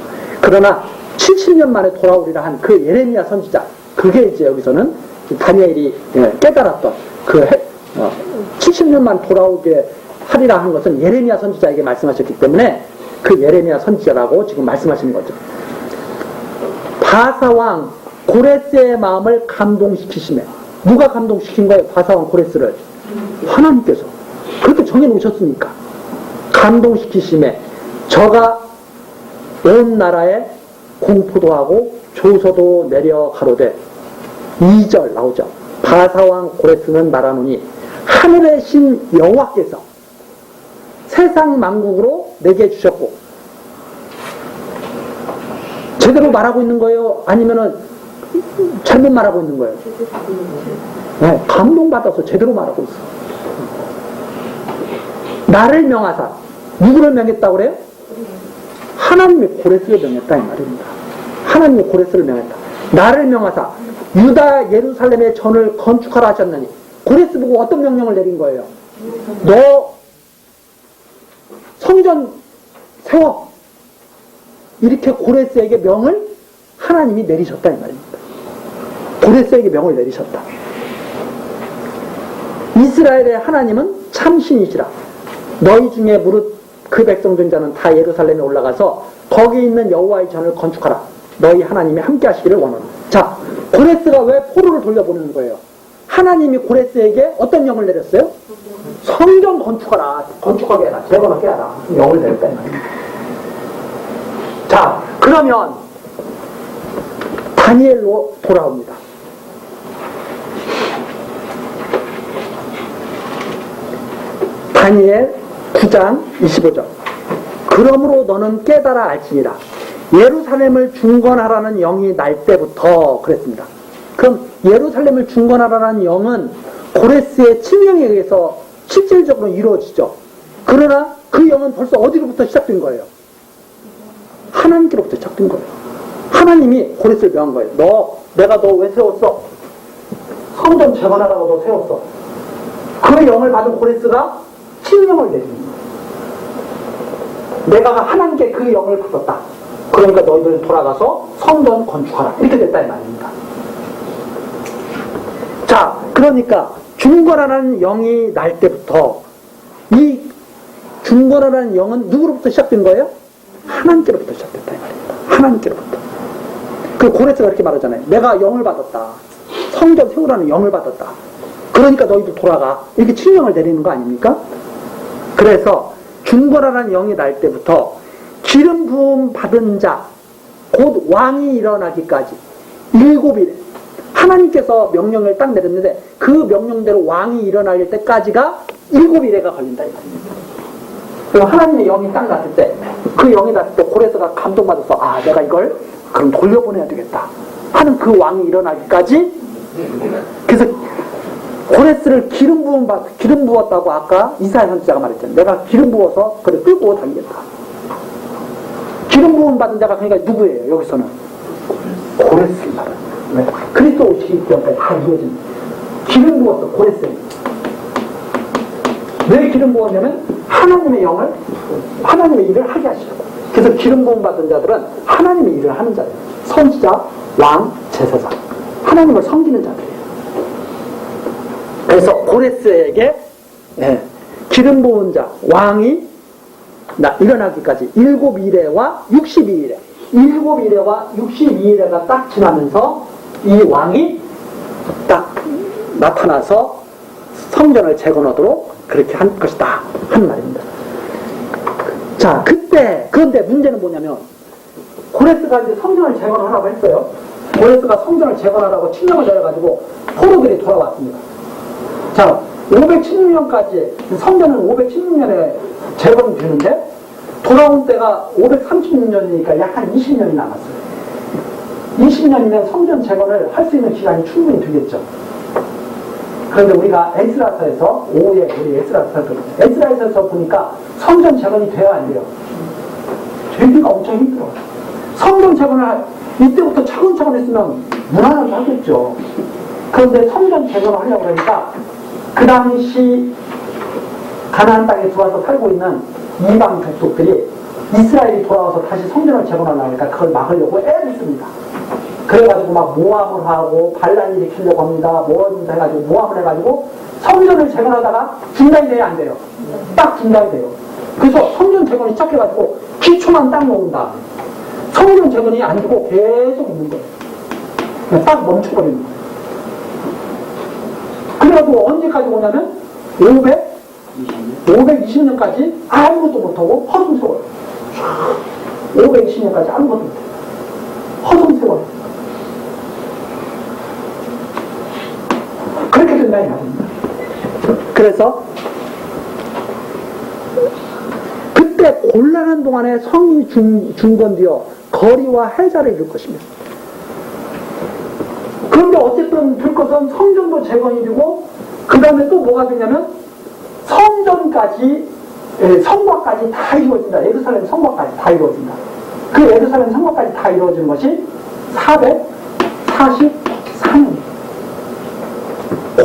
그러나 70년 만에 돌아오리라 한 그 예레미야 선지자, 그게 이제 여기서는 다니엘이 깨달았던 70년 만 돌아오게 하리라 한 것은 예레미야 선지자에게 말씀하셨기 때문에 그 예레미야 선지자라고 지금 말씀하시는 거죠. 바사왕 고레스의 마음을 감동시키시며, 누가 감동시킨 거예요? 바사왕 고레스를 하나님께서 그렇게 정해놓으셨으니까 감동시키시며 저가 온 나라에 공포도 하고 조서도 내려 가로되. 2절 나오죠. 바사왕 고레스는 말하노니 하늘의 신 여호와께서 세상 만국으로 내게 주셨고. 제대로 말하고 있는 거예요? 아니면은 잘못 말하고 있는 거예요? 네, 감동받아서 제대로 말하고 있어. 나를 명하사. 누구를 명했다고 그래요? 하나님의 고레스를 명했다 이 말입니다. 하나님의 고레스를 명했다. 나를 명하사 유다 예루살렘의 전을 건축하라 하셨느니. 고레스 보고 어떤 명령을 내린 거예요? 너 성전 세워. 이렇게 고레스에게 명을 하나님이 내리셨다 이 말입니다. 고레스에게 명을 내리셨다. 이스라엘의 하나님은 참신이시라. 너희 중에 무릇 그 백성 된 자는 다 예루살렘에 올라가서 거기 있는 여호와의 전을 건축하라. 너희 하나님이 함께 하시기를 원하노라. 자, 고레스가 왜 포로를 돌려보내는 거예요? 하나님이 고레스에게 어떤 명을 내렸어요? 성전 건축하라. 건축하게 해라. 재건하게 하라. 명을 내렸다 이 말입니다. 자, 그러면 다니엘로 돌아옵니다. 다니엘 9장 25절. 그러므로 너는 깨달아 알지니라. 예루살렘을 중건하라는 영이 날 때부터 그랬습니다. 그럼 예루살렘을 중건하라는 영은 고레스의 칙령에 의해서 실질적으로 이루어지죠. 그러나 그 영은 벌써 어디로부터 시작된 거예요? 하나님께로부터 시작된 거예요. 하나님이 고레스를 명한 거예요. 내가 너 왜 세웠어? 성전 재건하라고 너 세웠어. 그 영을 받은 고레스가 칙령을 내리는 거예요. 내가 하나님께 그 영을 받았다. 그러니까 너희들 돌아가서 성전 건축하라. 이렇게 됐다 이 말입니다. 자, 그러니까 중건하라는 영이 날 때부터 이 중건하라는 영은 누구로부터 시작된 거예요? 하나님께로부터 시작됐다 이 말입니다. 하나님께로부터. 그 고레스가 이렇게 말하잖아요. 내가 영을 받았다. 성전 세우라는 영을 받았다. 그러니까 너희들 돌아가. 이렇게 칙령을 내리는 거 아닙니까? 그래서 중건하라는 영이 날 때부터 기름 부음 받은 자, 곧 왕이 일어나기까지 7일, 하나님께서 명령을 딱 내렸는데 그 명령대로 왕이 일어날 때까지가 7일에가 걸린다 이 말입니다. 그리고 하나님의 영이 딱 났을 때, 그 영이 났을 때 고레스가 감동받아서 내가 이걸 그럼 돌려보내야 되겠다 하는 그 왕이 일어나기까지. 그래서 고레스를 기름 부었다고 아까 이사야 선지자가 말했잖아요. 내가 기름 부어서 그를 끌고 다니겠다. 기름 부음 받은 자가 그러니까 누구예요? 여기서는 고레스입니다. 왜? 그리스도 오시기 때문에 다 이루어진 기름 부었어. 고레스. 왜 기름 부었냐면 하나님의 영을, 하나님의 일을 하게 하시려고. 그래서 기름 부음 받은 자들은 하나님의 일을 하는 자예요. 선지자, 왕, 제사장. 하나님을 섬기는 자들이에요. 그래서 고레스에게 기름 부은 자, 왕이 일어나기까지 7일에와 62일에 7일에와 62일에가 딱 지나면서 이 왕이 딱 나타나서 성전을 재건하도록 그렇게 한 것이다 하는 말입니다. 자, 그런데 문제는 뭐냐면 고레스가 이제 성전을 재건하라고 했어요. 고레스가 성전을 재건하라고 칙령을 내려가지고 포로들이 돌아왔습니다. 자, 516년까지 성전은 516년에 재건이 되는데 돌아온 때가 536년이니까 약 한 20년이 남았어요. 20년이면 성전 재건을 할 수 있는 기간이 충분히 되겠죠. 그런데 우리가 에스라서에서 오후에 우리 에스라에서 보니까 성전 재건이 돼야 안 돼요. 되기가 엄청 힘들어. 성전 재건을 이때부터 차근차근 했으면 무난하게 하겠죠. 그런데 성전 재건을 하려고 하니까 그 당시 가나안 땅에 들어와서 살고 있는 이방 족속들이 이스라엘이 돌아와서 다시 성전을 재건하려고 하니까 그걸 막으려고 애를 씁니다. 그래가지고 막 모함을 하고 반란을 일으키려고 합니다. 뭐 해가지고 모함을 해가지고 성전을 재건하다가 중단이 돼야 안 돼요. 딱 중단이 돼요. 그래서 성전 재건이 시작해가지고 기초만 딱 놓은 다음에 성전 재건이 안 되고 계속 있는 거예요. 그냥 딱 멈춰버리는 거예요. 그래가지고 언제까지 오냐면 520년까지 아무것도 못하고 허송세월. 520년까지 아무것도 못해요. 허송세월. 그렇게 된다 이 말입니다. 그래서 그때 곤란한 동안에 성이 중건되어 거리와 해자를 이룰 것입니다. 그런데 어쨌든 될 것은 성전도 재건이 되고 그 다음에 또 뭐가 되냐면 성전까지 성곽까지 다 이루어진다. 예루살렘 성곽까지 다 이루어진다. 그 예루살렘 성곽까지 다 이루어진 것이 444년.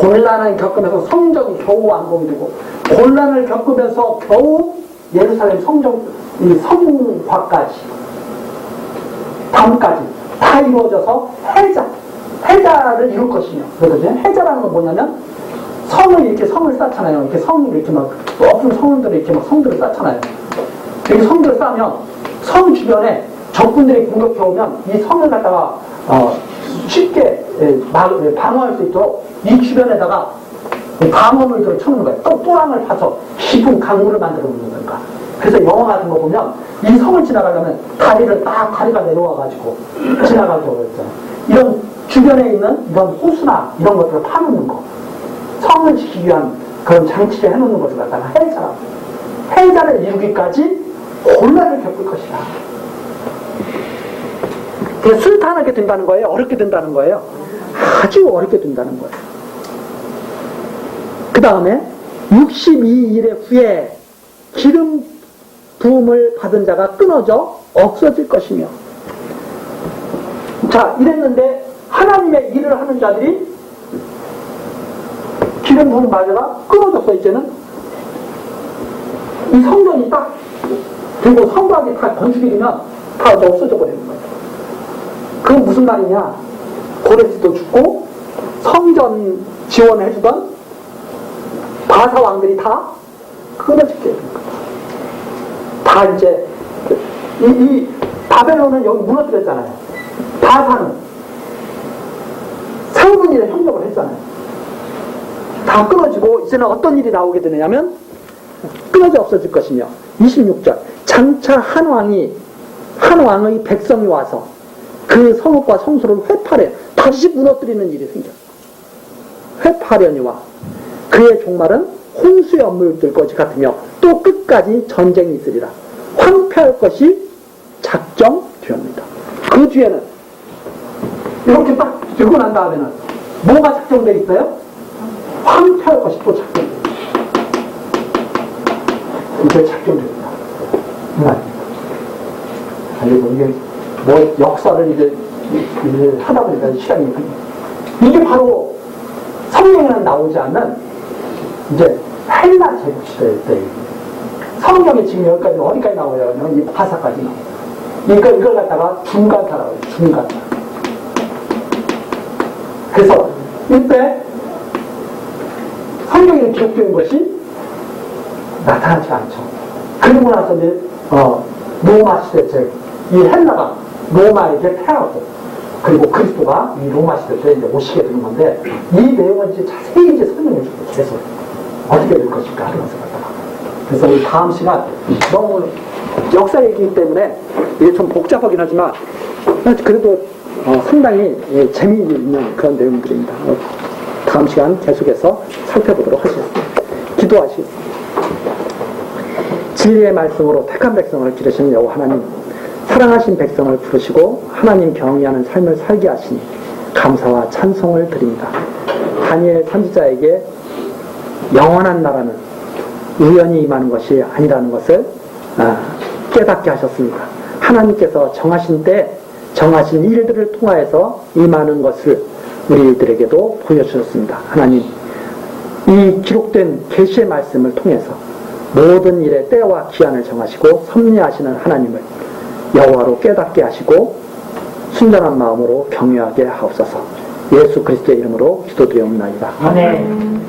곤란을 겪으면서 성전이 겨우 완공이 되고 곤란을 겪으면서 겨우 예루살렘 성전 이 성곽까지 담까지 다 이루어져서 해자를 이룰 것이며. 그거든요. 해자라는 건 뭐냐면 성을 이렇게 성을 쌓잖아요. 이렇게 성을 이렇게 막 높은 성들을 이렇게 막 성들을 쌓잖아요. 이렇게 성들을 쌓으면 성 주변에 적군들이 공격해 오면 이 성을 갖다가 쉽게 방어할 수 있도록 이 주변에다가 방어물들을 쳐놓는 거예요. 또 또랑을 파서 깊은 강물을 만들어 놓는 거니까. 그래서 영화 같은 거 보면 이 성을 지나가려면 다리가 내려와가지고 지나가려고 그랬잖아요. 이런 주변에 있는 이런 호수나 이런 것들을 파놓는 거. 성을 지키기 위한 그런 장치를 해놓는 것을 갖다가 해자를 이루기까지 곤란을 겪을 것이다. 순탄하게 된다는 거예요? 어렵게 된다는 거예요? 아주 어렵게 된다는 거예요. 그 다음에 62일 후에 기름 부음을 받은 자가 끊어져 없어질 것이며. 자, 이랬는데 하나님의 일을 하는 자들이 기름 부음 받다가 끊어졌어. 이제는 이 성전이 딱 그리고 성곽이 다 건축이 되면 다 없어져 버리는 거예요. 그건 무슨 말이냐? 고레스도 죽고 성전 지원해주던 바사 왕들이 다 끊어지게 되는 거예요. 다 이제 이 바벨론은 여기 무너뜨렸잖아요. 바사는 새로운 일에 협력을 했잖아요. 다 끊어지고 이제는 어떤 일이 나오게 되느냐면 끊어져 없어질 것이며. 26절 장차 한 왕의 백성이 와서 그 성읍과 성소를 회파해 다시 무너뜨리는 일이 생겨. 회파려니와 그의 종말은 홍수의 물들 것이 같으며 또 끝까지 전쟁이 있으리라. 황폐할 것이 작정되옵니다. 그 뒤에는 이렇게 딱 들고 난 다음에는 뭐가 작정되어 있어요? 황폐할 것이 또 작정됩니다. 이게 작정됩니다. 아니고 이게 뭐 역사를 이제 하다 보니까 시간이 이게 바로 성경에는 나오지 않는 이제 헬라 제국시대에 성경에 지금 여기까지 어디까지 나와요? 이 바사까지 나와요. 그러니까 이걸 갖다가 중간타라고 해요. 중간타. 그래서 이때 성경에 기록된 것이 나타나지 않죠. 그리고 나서 이제 로마 시대 이 헬라가 로마에게 패하고 그리고 그리스도가 이 로마 시대 때 이제 오시게 되는 건데 이 내용은 이제 자세히 이제 설명해 주고 계속 어떻게 될 것일까 하는 것을 갖다가 그래서 우리 다음 시간 너무 역사 얘기이기 때문에 이게 좀 복잡하긴 하지만 그래도 상당히 재미있는 그런 내용들입니다. 다음 시간 계속해서 살펴보도록 하시겠습니다. 기도하시겠습니다. 진리의 말씀으로 택한 백성을 기르시는 여호와 하나님, 사랑하신 백성을 부르시고 하나님 경외하는 삶을 살게 하시니 감사와 찬송을 드립니다. 다니엘 선지자에게 영원한 나라는 우연히 임하는 것이 아니라는 것을 깨닫게 하셨습니다. 하나님께서 정하신 때 정하신 일들을 통하여서 임하는 것을 우리들에게도 보여주셨습니다. 하나님, 이 기록된 계시의 말씀을 통해서 모든 일의 때와 기한을 정하시고 섭리하시는 하나님을 여호와로 깨닫게 하시고 순전한 마음으로 경외하게 하옵소서. 예수 그리스도의 이름으로 기도드리옵나이다. 아멘.